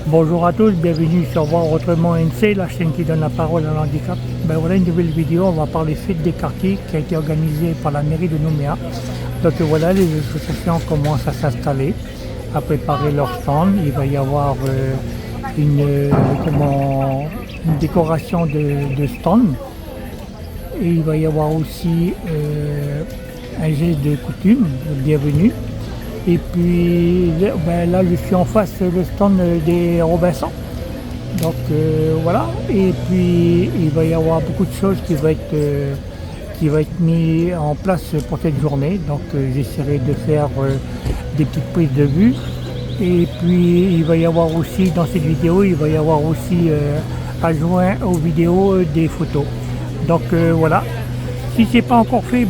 Bonjour à tous, bienvenue sur Voir Autrement NC, la chaîne qui donne la parole à l'handicap. Voilà une nouvelle vidéo, on va parler fête des quartiers qui a été organisée par la mairie de Nouméa. Donc voilà, les associations commencent à s'installer, à préparer leur stand. Il va y avoir une décoration de stand. Et il va y avoir aussi un geste de coutume, bienvenue. Et puis là, je suis en face le stand des Robinson. Donc voilà. Et puis il va y avoir beaucoup de choses qui vont être mis en place pour cette journée. Donc j'essaierai de faire des petites prises de vue. Et puis il va y avoir aussi dans cette vidéo, il va y avoir aussi adjoint aux vidéos des photos. Donc voilà. Si ce n'est pas encore fait,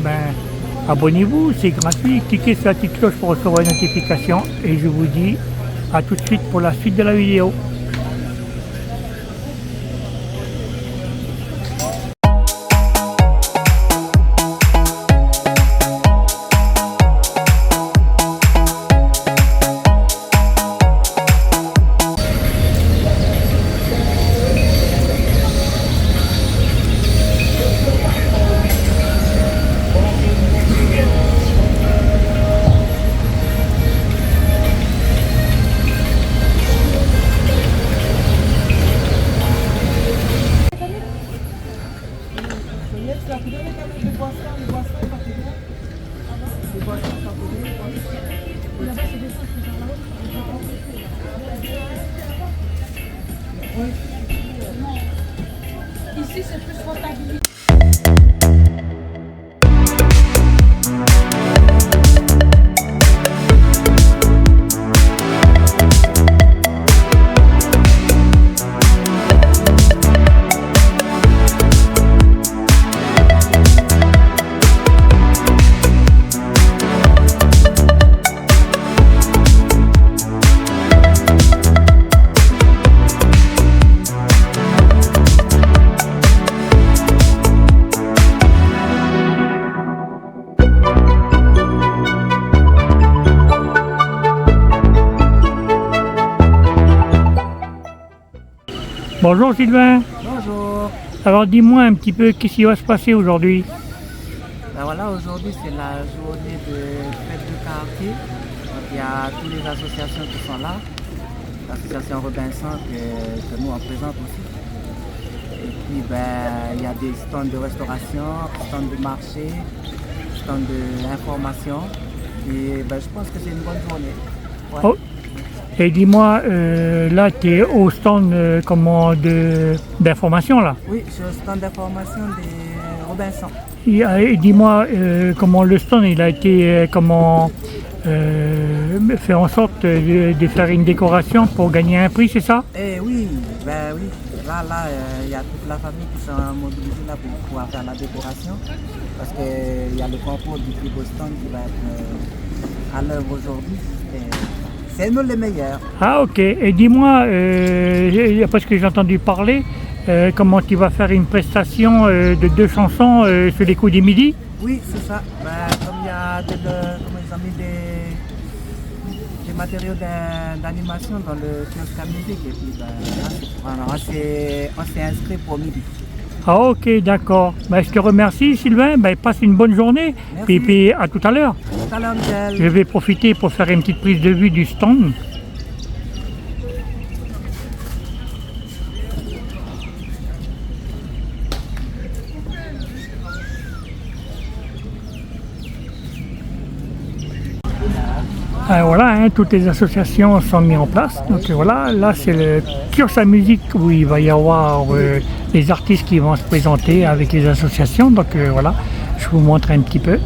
abonnez-vous, c'est gratuit, cliquez sur la petite cloche pour recevoir une notification et je vous dis à tout de suite pour la suite de la vidéo. Ici, c'est plus rentabilisé. Bonjour Sylvain. Bonjour. Alors dis-moi un petit peu qu'est-ce qui va se passer aujourd'hui. Voilà, aujourd'hui c'est la journée de fête du quartier. Donc il y a toutes les associations qui sont là. L'association Robinson que nous on présente aussi. Et puis il y a des stands de restauration, stands de marché, stands d'information. Et je pense que c'est une bonne journée. Ouais. Oh. Et dis-moi, là tu es au stand d'information là. Oui, je suis au stand d'information des Robinson. Et dis-moi comment le stand il a été fait en sorte de faire une décoration pour gagner un prix, c'est ça? Eh oui, oui. Là, il y a toute la famille qui sont mobilisée là pour pouvoir faire la décoration. Parce qu'il y a le concours du plus beau stand qui va être à l'œuvre aujourd'hui. C'est nous les meilleurs. Ah ok. Et dis-moi, parce que j'ai entendu parler, comment tu vas faire une prestation de 2 chansons sur les coups du midi? Oui, c'est ça. Comme il y a ils ont mis des matériaux d'animation dans le kiosque à musique. Et puis on s'est inscrit pour midi. Ah ok, d'accord. Je te remercie Sylvain, passe une bonne journée. Merci. Et puis à tout à l'heure. À tout à l'heure, Michel. Je vais profiter pour faire une petite prise de vue du stand. Voilà, toutes les associations sont mises en place. Donc voilà, là c'est le kiosque à musique où il va y avoir les artistes qui vont se présenter avec les associations. Donc voilà, je vous montre un petit peu.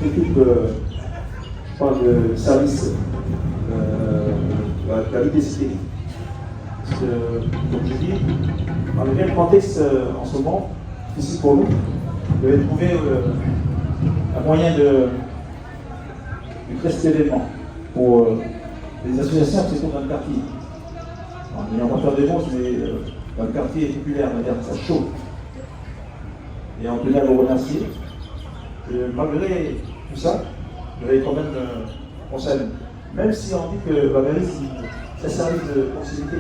L'équipe de service de la vie des cités. Parce que, comme je dis, dans le même contexte en ce moment, ici pour nous, vous devez trouver un moyen de créer cet événement pour les associations qui sont dans le quartier. en ayant moteur des monstres, mais dans le quartier est populaire, on va dire ça chaud. Et on tenait à vous remercier. Malgré tout ça, vous avez quand même, on salue. Même si on dit que Valérie, c'est un service de proximité.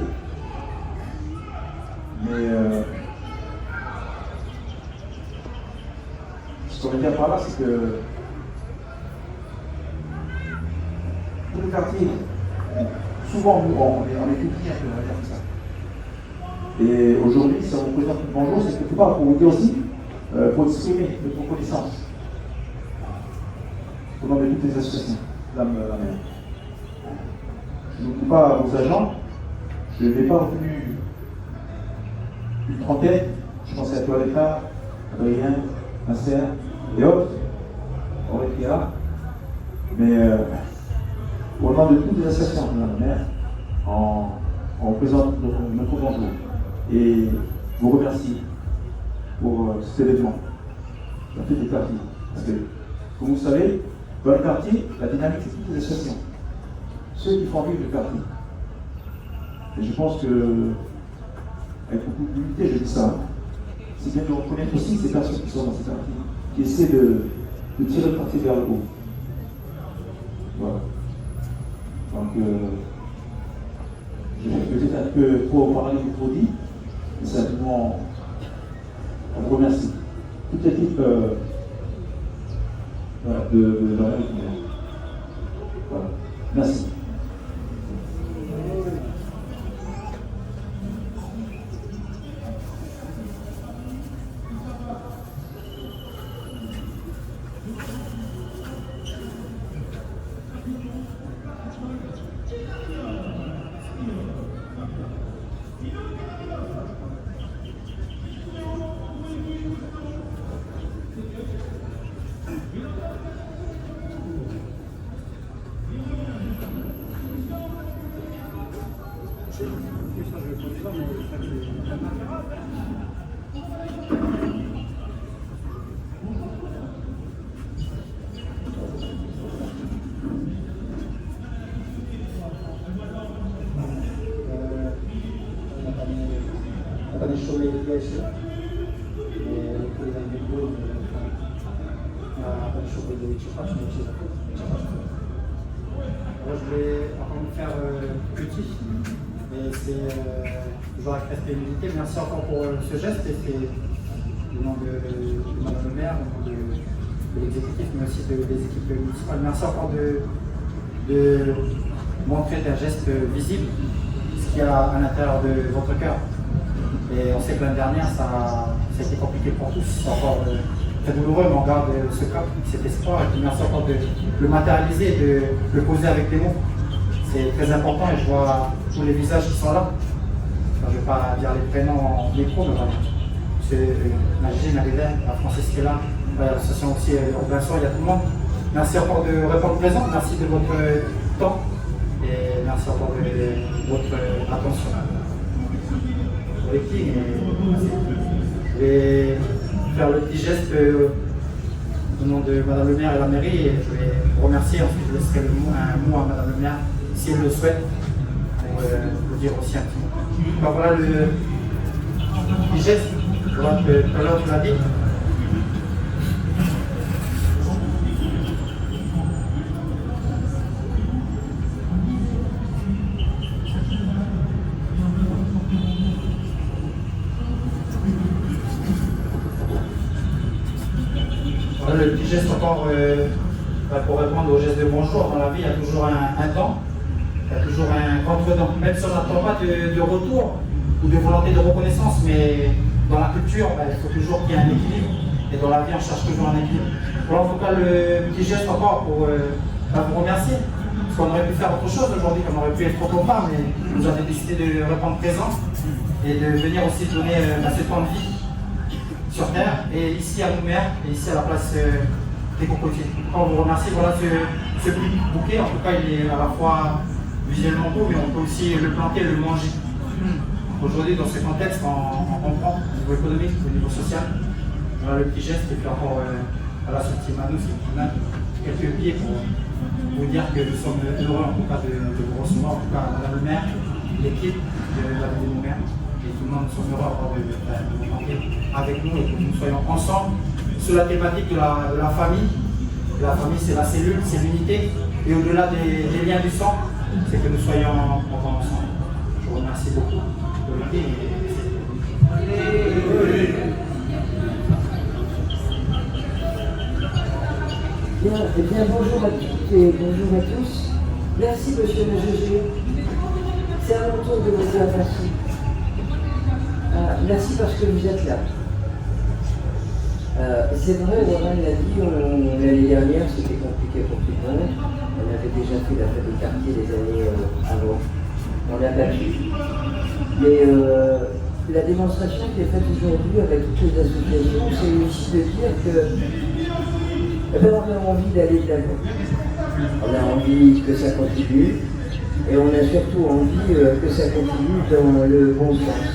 Mais ce qu'on veut dire par là, c'est que tout le quartier, souvent nous, on est tout petit un peu, on va dire comme ça. Et aujourd'hui, si on vous présente un bonjour, c'est quelque part pour vous dire aussi, pour exprimer notre reconnaissance au nom de toutes les associations, la mère. Je ne vous pas vos agents, je n'ai pas retenu une trentaine, je pensais à toi, Léka, Adrien, Nasser et autres, Aurélia, mais au nom de toutes les associations de la mère, on présente notre bonjour et vous remercie pour cet événement. Ça fait des quartiers. Parce que, comme vous savez, dans le quartier, la dynamique, c'est toutes les associations. Ceux qui font vivre le quartier. Et je pense que, avec beaucoup d'humilité, je dis ça, c'est bien de reconnaître aussi ces personnes qui sont dans ces quartiers, qui essaient de tirer le quartier vers le haut. Voilà. Donc, je vais peut-être un peu trop parler du produit, mais simplement, on vous remercie. Toute l'équipe de la République. Voilà. Merci. Je vais encore me faire petit, mais c'est toujours avec respect et humilité. Merci encore pour ce geste et c'est au nom de Madame le maire, au nom de l'exécutif, mais aussi des équipes municipales. Merci encore de montrer d'un geste visible ce qu'il y a à l'intérieur de votre cœur. Et on sait que l'année dernière, ça a été compliqué pour tous. C'est encore très douloureux, mais on garde ce cap, cet espoir. Et puis merci encore de le matérialiser, de le poser avec des mots. C'est très important et je vois tous les visages qui sont là. Enfin, je ne vais pas dire les prénoms en micro, mais voilà. C'est Najee, Nabila, la Francis qui est là, l'association aussi Robinson, il y a tout le monde. Merci encore de répondre présent, merci de votre temps et merci encore de votre attention. Je vais faire le petit geste au nom de Madame le maire et la mairie et je vais vous remercier. Ensuite, je laisserai un mot à Madame le maire si elle le souhaite pour vous dire aussi un petit mot. Donc, voilà le petit geste. Voilà, tout à l'heure, tu l'as dit. Le petit geste encore pour répondre au geste de bonjour. Dans la vie, il y a toujours un temps, il y a toujours un contre-temps. Même si on n'attend pas de retour ou de volonté de reconnaissance, mais dans la culture, il faut toujours qu'il y ait un équilibre. Et dans la vie, on cherche toujours un équilibre. Voilà en tout cas le petit geste encore pour vous remercier. Parce qu'on aurait pu faire autre chose aujourd'hui, qu'on aurait pu être trop part, mais vous avez décidé de répondre présent et de venir aussi donner ce temps de vie sur Terre, et ici à Nouméa, et ici à la place des cocotiers. On vous remercie. Voilà ce petit bouquet, en tout cas il est à la fois visuellement beau, mais on peut aussi le planter, le manger. Aujourd'hui, dans ce contexte, on comprend au niveau économique, au niveau social. Voilà le petit geste, et puis encore à la sortie Manous qui donne quelques billets pour vous dire que nous sommes heureux en tout cas de vous recevoir, en tout cas à Madame le maire, l'équipe de la ville de Nouméa. Et tout le monde sont heureux de chanter avec nous et que nous soyons ensemble sur la thématique de la famille. La famille, c'est la cellule, c'est l'unité. Et au-delà des liens du sang, c'est que nous soyons ensemble. Je vous remercie beaucoup de venir. Bien, bonjour à toutes et bonjour à tous. Merci, monsieur le GG. C'est à mon tour de vous dire merci. Merci parce que vous êtes là. C'est vrai, Laurent l'a dit, l'année dernière c'était compliqué pour tout le monde. On avait déjà fait la fête des quartiers des années avant. On l'a battu. Mais la démonstration qui est faite aujourd'hui avec toutes les associations, c'est aussi de dire que on a envie d'aller de l'avant. On a envie que ça continue. Et on a surtout envie que ça continue dans le bon sens.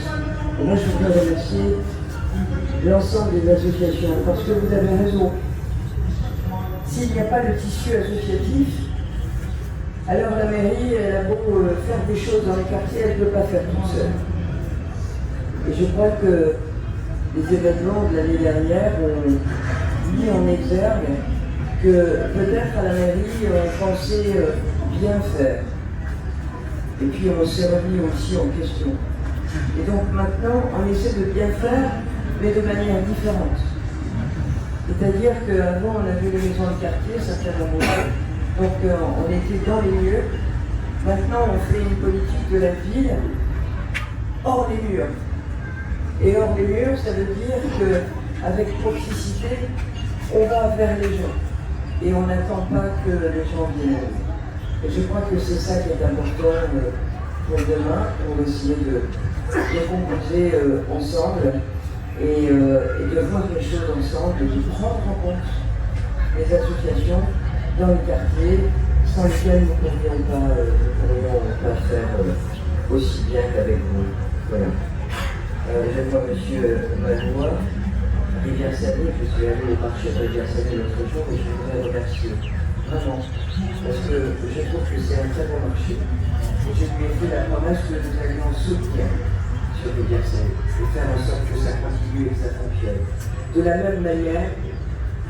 Et moi je voudrais remercier l'ensemble des associations, parce que vous avez raison. S'il n'y a pas le tissu associatif, alors la mairie, elle a beau faire des choses dans les quartiers, elle ne peut pas faire toute seule. Et je crois que les événements de l'année dernière ont mis en exergue que peut-être à la mairie, on pensait bien faire. Et puis on s'est remis aussi en question. Et donc maintenant, on essaie de bien faire, mais de manière différente. C'est-à-dire qu'avant, on avait les maisons de quartier, ça fait un moment, donc on était dans les murs. Maintenant, on fait une politique de la ville hors les murs. Et hors les murs, ça veut dire qu'avec proximité, on va vers les gens. Et on n'attend pas que les gens viennent. Et je crois que c'est ça qui est important pour demain, pour essayer de composer ensemble. Et de voir les choses ensemble, et de prendre en compte les associations dans les quartiers sans lesquelles nous ne pourrions pas faire aussi bien qu'avec vous. Voilà. Je vois M. Malois, Rivière-Salée, je suis allé au marché de Rivière-Salée l'autre jour et je voudrais remercier vraiment, parce que je trouve que c'est un très bon marché. Et je lui ai fait la promesse que nous allions soutenir sur Rivière-Salée et faire en sorte que ça continue et que ça fonctionne. De la même manière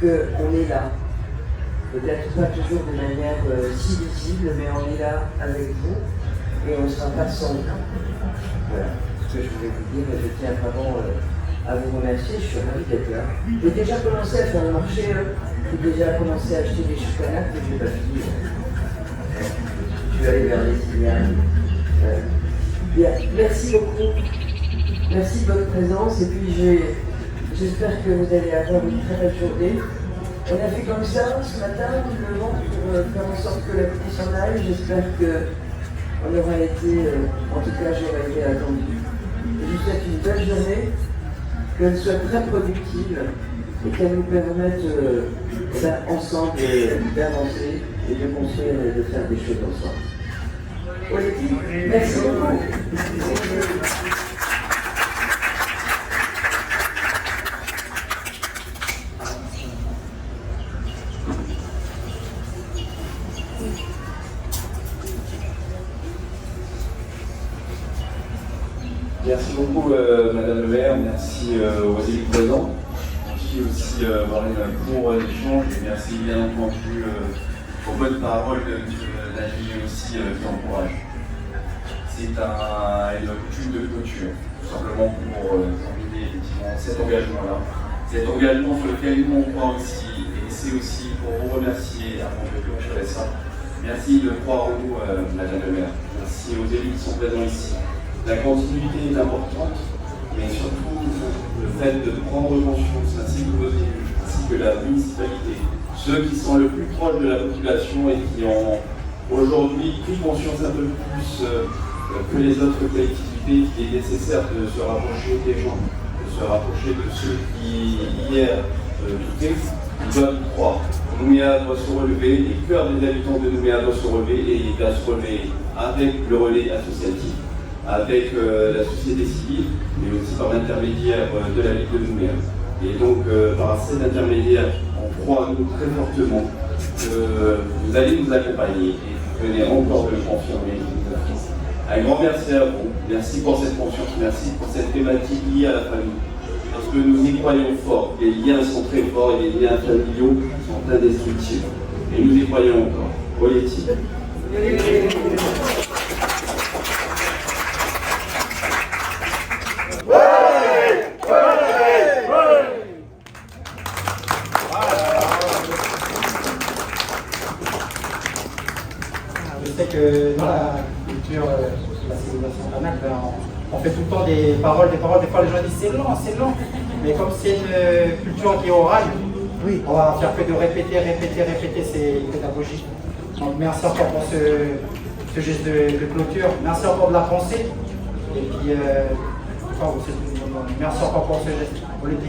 qu'on est là, peut-être pas toujours de manière si visible, mais on est là avec vous et on ne sera pas sans vous. Voilà ce que je voulais vous dire et je tiens vraiment à vous remercier, je suis ravi d'être là. J'ai déjà commencé à faire le marché, j'ai déjà commencé à acheter des chocolats que je n'ai pas fini. Je vais aller vers les signaux. Bien, merci beaucoup. Merci de votre présence et puis j'espère que vous allez avoir une très belle journée. On a fait comme ça ce matin, le vent pour faire en sorte que la pluie s'en aille. J'espère qu'on aura été, en tout cas j'aurais été attendu. Je vous souhaite une belle journée, qu'elle soit très productive et qu'elle nous permette ensemble d'avancer et de construire et de faire des choses ensemble. Politique, merci beaucoup. Merci beaucoup Madame le maire, merci aux élus présents, merci aussi Marlène pour l'échange et merci bien entendu aux bonnes paroles de Naji aussi qui encourage. C'est une coutume de clôture, tout simplement pour terminer effectivement cet engagement sur lequel nous on croit aussi, et c'est aussi pour vous remercier avant de clôturer ça. Merci de croire en nous Madame le maire, merci aux élus qui sont présents ici. La continuité est importante, mais surtout le fait de prendre conscience, ainsi que vos élus, ainsi que la municipalité, ceux qui sont le plus proches de la population et qui ont aujourd'hui pris conscience un peu plus que les autres collectivités qu'il est nécessaire de se rapprocher des gens, de se rapprocher de ceux qui hier doutaient, ils doivent y croire. Nouméa doit se relever, les cœurs des habitants de Nouméa doivent se relever et il doit se relever avec le relais associatif, avec la société civile, mais aussi par l'intermédiaire de la Ligue de Nouméa. Et donc, par cet intermédiaire, on croit, nous, très fortement que vous allez nous accompagner et vous venez encore de le confirmer. Un grand merci à vous. Merci pour cette confiance. Merci pour cette thématique liée à la famille. Parce que nous y croyons fort. Les liens sont très forts et les liens familiaux sont indestructibles. Et nous y croyons encore. Olivier. Je sais que dans la culture, la civilisation banale, on fait tout le temps des paroles. Des fois les gens disent c'est lent. Mais comme c'est une culture qui est orale, oui, on va faire que de répéter, c'est pédagogique. Donc merci encore pour ce geste de clôture. Merci encore de la pensée. Et puis, merci encore pour ce geste. On le dit.